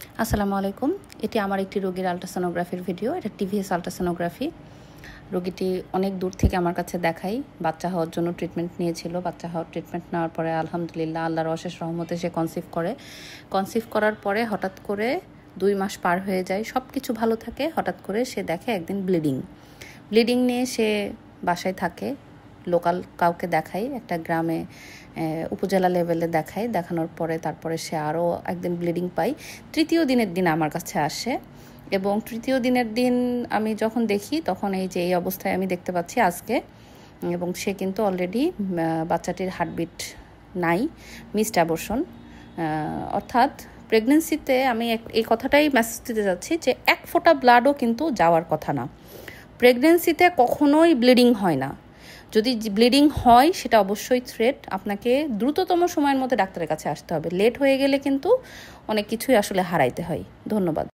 আসসালামু আলাইকুম। এটি আমার একটি রোগীর আল্ট্রাসোনোগ্রাফির ভিডিও। এটা টিভিএস আল্ট্রাসোনোগ্রাফি। রোগীটি অনেক দূর থেকে আমার কাছে দেখাই, বাচ্চা হওয়ার জন্য ট্রিটমেন্ট নিয়েছিল। বাচ্চা হওয়ার ট্রিটমেন্ট নেওয়ার পরে আলহামদুলিল্লাহ আল্লাহর অশেষ রহমতে সে কনসিভ করে। কনসিভ করার পরে হঠাৎ করে 2 মাস পার হয়ে যায়, সব কিছু ভালো থাকে। হঠাৎ করে সে দেখে একদিন ব্লিডিং নিয়ে সে বাসায় থাকে। লোকাল কাউকে দেখাই, একটা গ্রামে উপজেলা লেভেলে দেখাই। দেখানোর পরে তারপরে সে আরও একদিন ব্লিডিং পাই। তৃতীয় দিনের দিন আমার কাছে আসে এবং তৃতীয় দিনের দিন আমি যখন দেখি তখন এই অবস্থায় আমি দেখতে পাচ্ছি আজকে। এবং সে কিন্তু অলরেডি বাচ্চাটির হার্টবিট নাই, মিসড অ্যাবর্শন। অর্থাৎ প্রেগনেন্সিতে আমি এই কথাটাই মেসেজ দিতে যাচ্ছি যে 1 ফোঁটা ব্লাডও কিন্তু যাওয়ার কথা না। প্রেগনেন্সিতে কখনোই ব্লিডিং হয় না। যদি ব্লিডিং হয় সেটা অবশ্যই থ্রেট। আপনাকে দ্রুততম সময়ের মধ্যে ডাক্তারের কাছে আসতে হবে। লেট হয়ে গেলে কিন্তু অনেক কিছুই আসলে হারাইতে হয়। ধন্যবাদ।